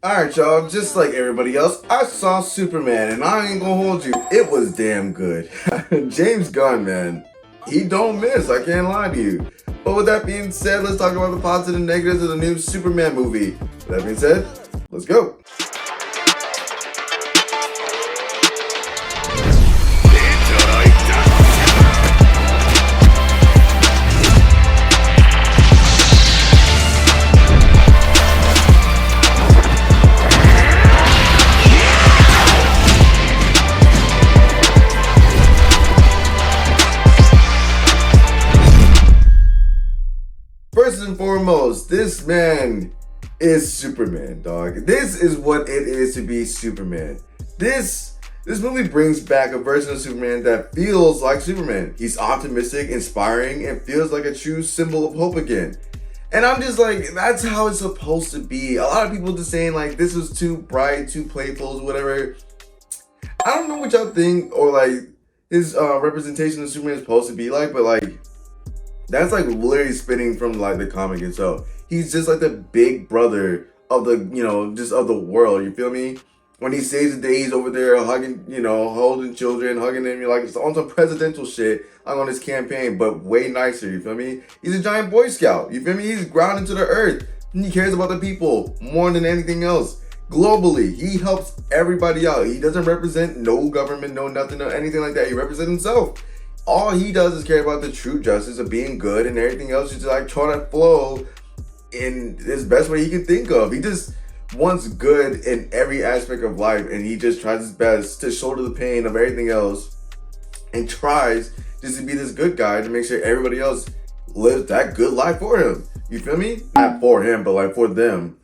Alright, y'all, just like everybody else, I saw Superman, and I ain't gonna hold you, it was damn good. James Gunn, man, he don't miss, I can't lie to you. But with that being said, let's talk about the positives and negatives of the new Superman movie. With that being said, let's go. First and foremost, this man is Superman, dog. This is what it is to be Superman. This movie brings back a version of Superman that feels like Superman. He's optimistic, inspiring, and feels like a true symbol of hope again. And I'm just like, that's how it's supposed to be. A lot of people just saying like this was too bright, too playful, whatever. I don't know what y'all think or like his representation of Superman is supposed to be like, but like that's like literally spinning from like the comic itself. He's just like the big brother of the, just of the world. You feel me? When he saves the day, he's over there hugging, holding children, hugging them. You're like, it's on some presidential shit, like on his campaign, but way nicer. You feel me? He's a giant Boy Scout. You feel me? He's grounded to the earth. And he cares about the people more than anything else. Globally, he helps everybody out. He doesn't represent no government, no nothing, no anything like that. He represents himself. All he does is care about the true justice of being good, and everything else is just like trying to flow in his best way he can think of. He just wants good in every aspect of life, and he just tries his best to shoulder the pain of everything else and tries just to be this good guy to make sure everybody else lives that good life for him. You feel me? Not for him, but like for them.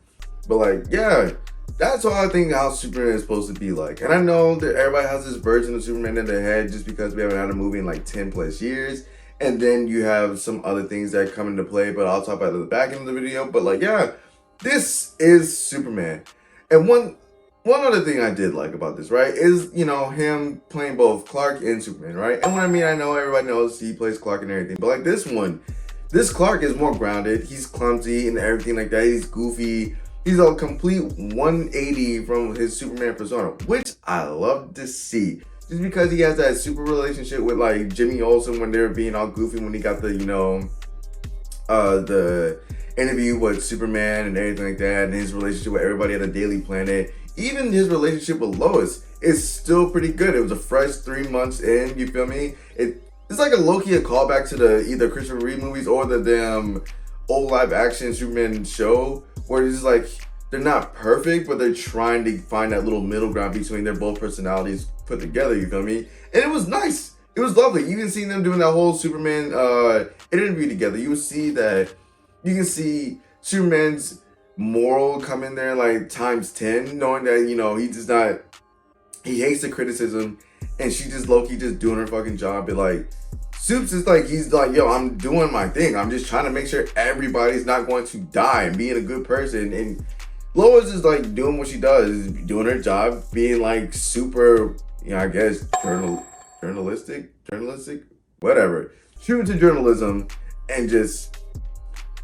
But like, yeah. That's all I think how Superman is supposed to be like. And I know that everybody has this version of Superman in their head just because we haven't had a movie in like 10 plus years. And then you have some other things that come into play, but I'll talk about it at the back end of the video. But like, yeah, this is Superman. And one other thing I did like about this, right, is, him playing both Clark and Superman, right? And what I mean, I know everybody knows he plays Clark and everything, but like this Clark is more grounded. He's clumsy and everything like that. He's goofy. He's a complete 180 from his Superman persona, which I love to see. Just because he has that super relationship with like Jimmy Olsen when they were being all goofy when he got the, the interview with Superman and everything like that, and his relationship with everybody at the Daily Planet. Even his relationship with Lois is still pretty good. It was a fresh 3 months in, you feel me? It's like a low-key a callback to the either Christopher Reeve movies or the damn old live action Superman show, where it's like they're not perfect, but they're trying to find that little middle ground between their both personalities put together, you feel me? And it was nice. It was lovely. Even seeing them doing that whole Superman interview together, you can see Superman's moral come in there like times 10, knowing that, he hates the criticism, and she just low-key just doing her fucking job, but like, Supes is like, he's like, yo, I'm doing my thing. I'm just trying to make sure everybody's not going to die and being a good person. And Lois is like doing what she does, doing her job, being like super, I guess, journalistic, whatever. True to journalism and just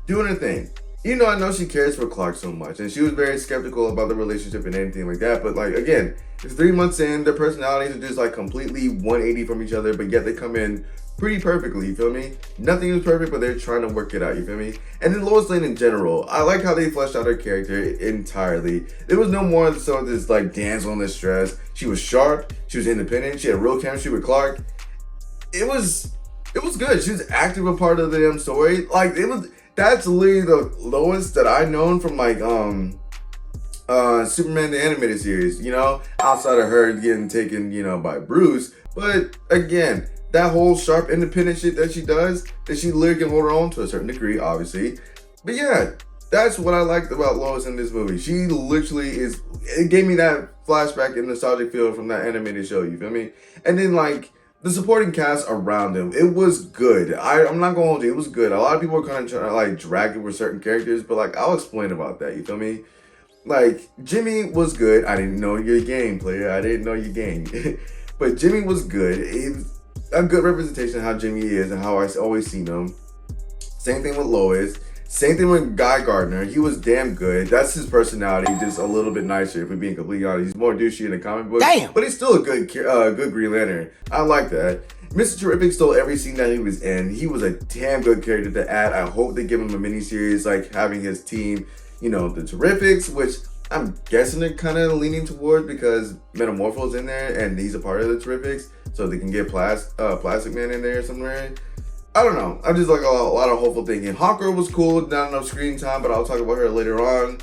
doing her thing. I know she cares for Clark so much, and she was very skeptical about the relationship and anything like that. But like, again, it's 3 months in, their personalities are just like completely 180 from each other, but yet they come in pretty perfectly, you feel me? Nothing is perfect, but they're trying to work it out, you feel me? And then Lois Lane in general, I like how they fleshed out her character entirely. There was no more of some of this like damsel in distress. She was sharp, she was independent, she had real chemistry with Clark. It was good. She was active a part of the damn story. Like that's literally the Lois that I known from like Superman the animated series, outside of her getting taken, by Bruce. But again, that whole sharp independent shit that she does, that she literally can hold her own to a certain degree, obviously. But yeah, that's what I liked about Lois in this movie. She literally it gave me that flashback and nostalgic feel from that animated show, you feel me? And then like, the supporting cast around him, it was good. I'm not gonna hold you, it was good. A lot of people are kind of trying to like drag it with certain characters, but like, I'll explain about that, you feel me? Like, Jimmy was good. I didn't know your game, player. I didn't know your game. But Jimmy was good. It was a good representation of how Jimmy is and how I always seen him. Same thing with Lois. Same thing with Guy Gardner. He was damn good. That's his personality, just a little bit nicer, if we're being completely honest. He's more douchey in the comic book. Damn! But he's still a good Green Lantern. I like that. Mr. Terrific stole every scene that he was in. He was a damn good character to add. I hope they give him a miniseries, like having his team, you know, the Terrifics, which I'm guessing they're kind of leaning towards because Metamorpho's in there and he's a part of the Terrifics, so they can get Plastic Man in there somewhere. I don't know. I just like a lot of hopeful thinking. Hawkgirl was cool, not enough screen time, but I'll talk about her later on.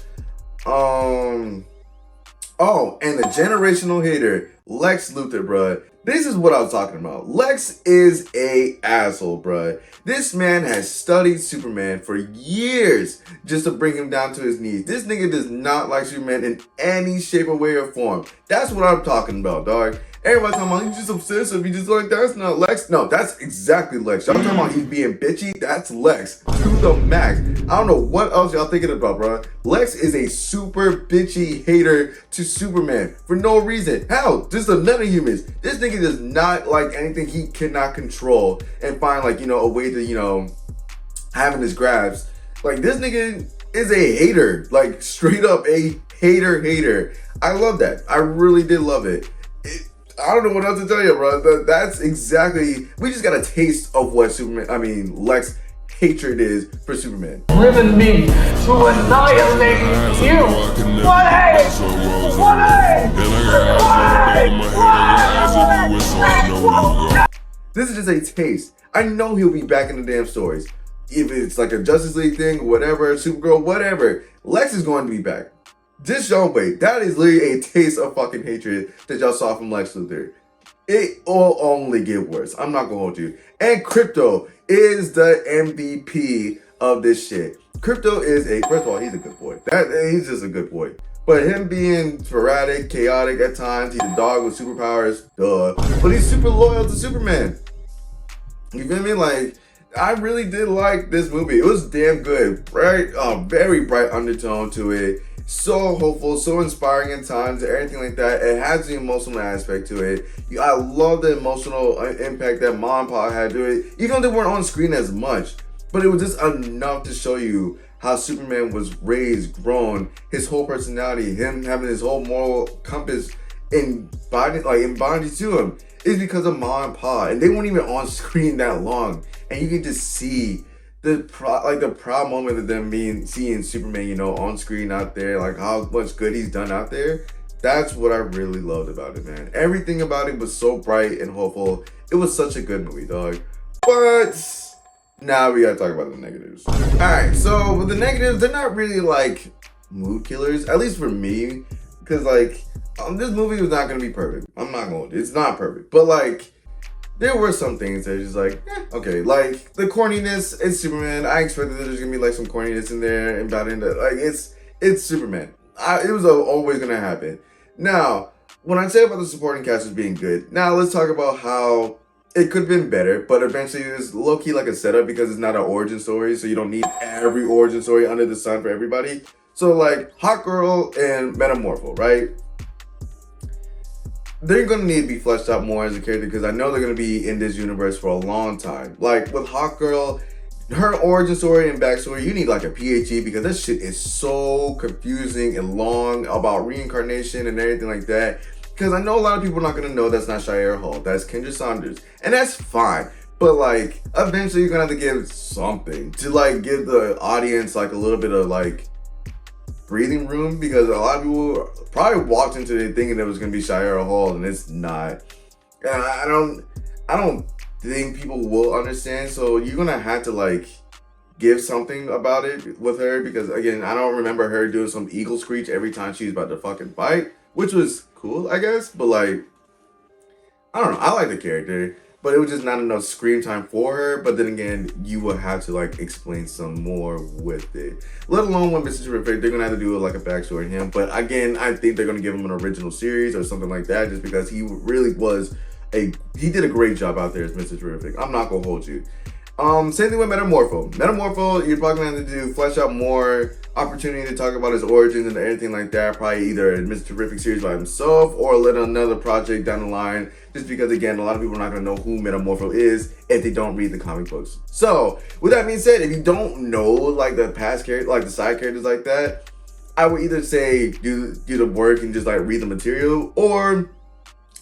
Oh, and the generational hater, Lex Luthor, bruh. This is what I was talking about. Lex is a asshole, bruh. This man has studied Superman for years just to bring him down to his knees. This nigga does not like Superman in any shape or way or form. That's what I'm talking about, dog. Everybody's talking about he's just obsessive. He just like, that's not Lex. No, that's exactly Lex. Y'all talking about he's being bitchy? That's Lex to the max. I don't know what else y'all thinking about, bro. Lex is a super bitchy hater to Superman for no reason. How? Just another humans. This nigga does not like anything he cannot control and find like, you know, a way to, you know, having his grasp. Like this nigga is a hater, like straight up a hater. I love that. I really did love it. I don't know what else to tell you, bro. That's exactly, we just got a taste of what Lex hatred is for Superman. Driven me to annihilate you. What hate? What hate? This is just a taste. I know he'll be back in the damn stories. If it's like a Justice League thing, whatever, Supergirl, whatever, Lex is going to be back. Just y'all wait. That is literally a taste of fucking hatred that y'all saw from Lex Luthor. It will only get worse. I'm not gonna hold you. And Crypto is the MVP of this shit. Crypto is first of all, he's a good boy. He's just a good boy. But him being sporadic, chaotic at times, he's a dog with superpowers, duh. But he's super loyal to Superman. You feel me? Like, I really did like this movie. It was damn good. Right? Very bright undertone to it. So hopeful, so inspiring at times, everything like that. It has the emotional aspect to it. I love the emotional impact that Mom and Pa had to it, even though they weren't on screen as much. But it was just enough to show you how Superman was raised, grown, his whole personality, him having his whole moral compass embodied to him. Is because of Mom and Pa, and they weren't even on screen that long, and you can just see the proud moment of them seeing Superman, you know, on screen out there, like how much good he's done out there. That's what I really loved about it, man. Everything about it was so bright and hopeful. It was such a good movie, dog. But now we gotta talk about the negatives. All right, so with the negatives, they're not really like mood killers, at least for me, because like this movie was not gonna be perfect. I'm not gonna. It's not perfect, but like, there were some things that are just like, okay. Like, the corniness, it's Superman. I expected that there's gonna be like some corniness in there and about it. Like, it's Superman. It was always gonna happen. Now, when I say about the supporting cast as being good, now let's talk about how it could have been better, but eventually it's low-key like a setup because it's not an origin story, so you don't need every origin story under the sun for everybody. So like, Hawkgirl and Metamorpho, right? They're going to need to be fleshed out more as a character because I know they're going to be in this universe for a long time. Like with Hawkgirl, her origin story and backstory, you need like a PhD because this shit is so confusing and long about reincarnation and everything like that. Because I know a lot of people are not going to know that's not Shire Hall, that's Kendra Saunders. And that's fine. But like, eventually you're going to have to give something to like give the audience like a little bit of like breathing room, because a lot of people probably walked into it thinking it was gonna be Shire Hall and it's not. And I don't think people will understand. So you're gonna have to like give something about it with her, because again, I don't remember her doing some eagle screech every time she's about to fucking fight, which was cool, I guess. But like, I don't know. I like the character, but it was just not enough screen time for her. But then again, you will have to like explain some more with it. Let alone when Mr. Terrific, they're gonna have to do like a backstory on him. But again, I think they're gonna give him an original series or something like that, just because he really was he did a great job out there as Mr. Terrific. I'm not gonna hold you. Same thing with Metamorpho. Metamorpho, you're probably gonna have to flesh out more opportunity to talk about his origins and everything like that. Probably either a Mr. Terrific series by himself or let another project down the line. Just because, again, a lot of people are not gonna know who Metamorpho is if they don't read the comic books. So, with that being said, if you don't know like the past characters, like the side characters like that, I would either say do the work and just like read the material, or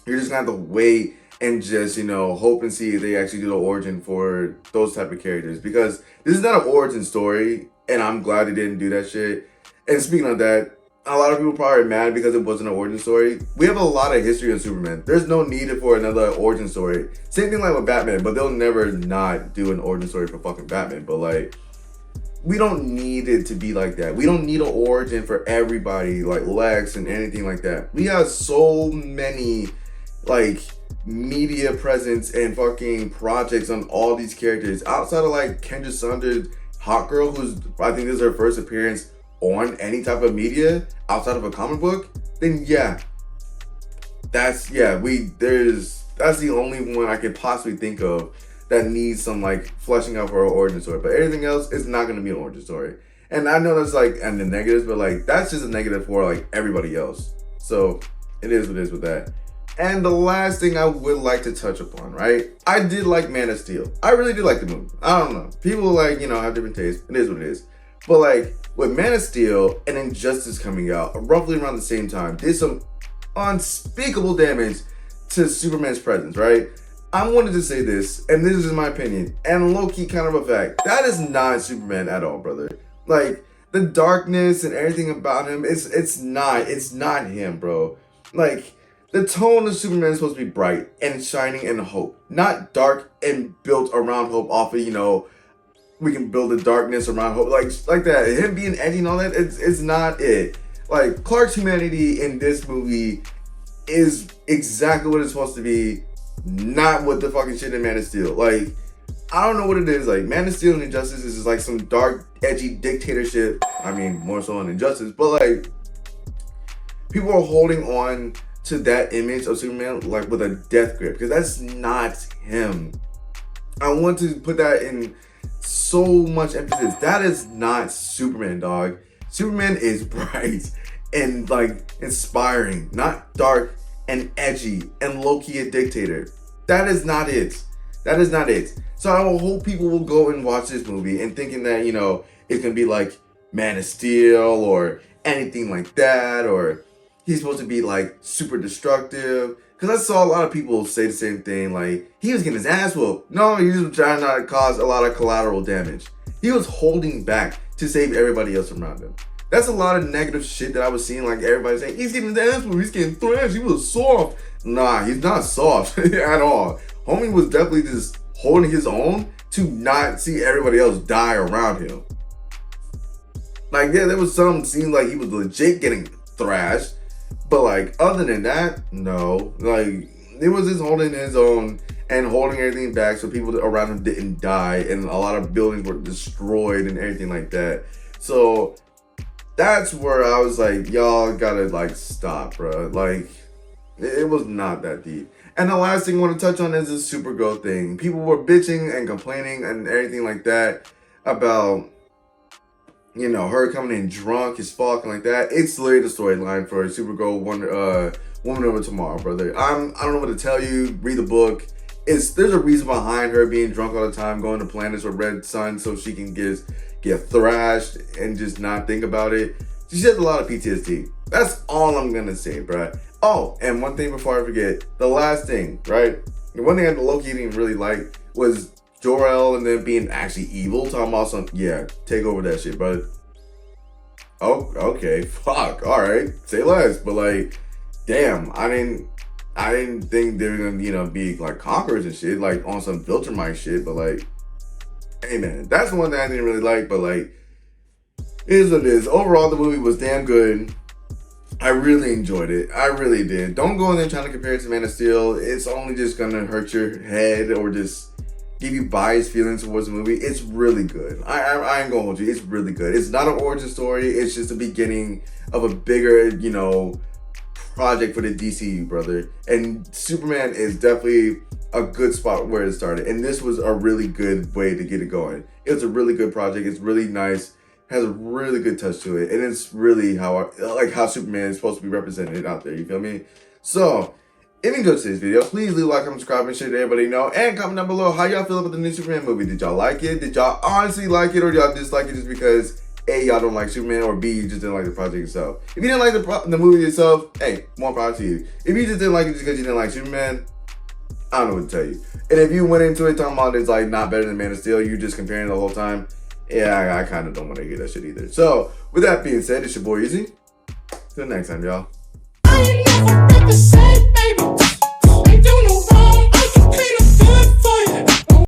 you're just gonna have to wait and just, hope and see if they actually do the origin for those type of characters. Because this is not an origin story, and I'm glad they didn't do that shit. And speaking of that, a lot of people probably are mad because it wasn't an origin story. We have a lot of history on Superman. There's no need for another origin story. Same thing like with Batman, but they'll never not do an origin story for fucking Batman. But like, we don't need it to be like that. We don't need an origin for everybody, like Lex and anything like that. We have so many, like, media presence and fucking projects on all these characters outside of like Kendra Saunders, Hot Girl, who's, I think this is her first appearance on any type of media outside of a comic book. Then yeah, that's the only one I could possibly think of that needs some like fleshing out for an origin story. But everything else is not going to be an origin story. And I know that's like and the negatives, but like that's just a negative for like everybody else. So it is what it is with that. And the last thing I would like to touch upon, right? I did like Man of Steel. I really did like the movie. I don't know. People like, have different tastes. It is what it is. But like with Man of Steel and Injustice coming out roughly around the same time, did some unspeakable damage to Superman's presence, right? I wanted to say this, and this is my opinion, and low-key kind of a fact. That is not Superman at all, brother. Like, the darkness and everything about him, it's not him, bro. Like, the tone of Superman is supposed to be bright and shining and hope, not dark and built around hope off of, we can build the darkness around hope, like that. Him being edgy and all that, it's not it. Like, Clark's humanity in this movie is exactly what it's supposed to be, not what the fucking shit in Man of Steel. Like, I don't know what it is. Like, Man of Steel and Injustice is just like some dark, edgy dictatorship. I mean, more so on Injustice, but like, people are holding on to that image of Superman like with a death grip, because that's not him. I want to put that in so much emphasis. That is not Superman, dog. Superman is bright and like inspiring, not dark and edgy and low-key a dictator. That is not it. That is not it. So I hope people will go and watch this movie and thinking that, it's gonna be like Man of Steel or anything like that, or he's supposed to be like super destructive. Because I saw a lot of people say the same thing, like he was getting his ass whooped. No, he was trying not to cause a lot of collateral damage. He was holding back to save everybody else around him. That's a lot of negative shit that I was seeing, like everybody saying, he's getting his ass whooped, he's getting thrashed, he was soft. Nah, he's not soft at all. Homie was definitely just holding his own to not see everybody else die around him. Like, yeah, there was some scenes like he was legit getting thrashed, but like other than that, no. Like, it was just holding his own and holding everything back so people around him didn't die and a lot of buildings were destroyed and everything like that. So that's where I was like, y'all gotta like stop, bro. Like, it was not that deep. And the last thing I want to touch on is the Supergirl thing. People were bitching and complaining and everything like that about, her coming in drunk as fuck and like that. It's literally the storyline for Supergirl Woman Over Tomorrow, brother. I don't know what to tell you. Read the book. There's a reason behind her being drunk all the time, going to planets with red sun so she can get thrashed and just not think about it. She has a lot of PTSD. That's all I'm gonna say, bro. Oh, and one thing before I forget, the last thing, right? The one thing I low-key didn't really like was Jor-El and them being actually evil. Talking about some, yeah, take over that shit, bro. Oh, okay, fuck, all right, say less. But like, damn, I didn't think they were gonna, be like conquerors and shit, like on some Viltrumite shit. But like, hey man, that's one thing I didn't really like. But like, it is what it is. Overall, the movie was damn good. I really enjoyed it. I really did. Don't go in there trying to compare it to Man of Steel. It's only just gonna hurt your head or just give you biased feelings towards the movie. It's really good. I ain't gonna hold you. It's really good. It's not an origin story. It's just the beginning of a bigger, project for the DCU, brother. And Superman is definitely a good spot where it started. And this was a really good way to get it going. It was a really good project. It's really nice. Has a really good touch to it. And it's really how Superman is supposed to be represented out there. You feel me? So, if you enjoyed today's video, please leave a like, comment, subscribe, and share to everybody know. And comment down below how y'all feel about the new Superman movie. Did y'all like it? Did y'all honestly like it? Or y'all dislike it just because A, y'all don't like Superman, or B, you just didn't like the project itself? If you didn't like the movie itself, hey, more power to you. If you just didn't like it just because you didn't like Superman, I don't know what to tell you. And if you went into it talking about it's like not better than Man of Steel, you just comparing the whole time, yeah, I kind of don't want to hear that shit either. So, with that being said, it's your boy Easy. Till next time, y'all.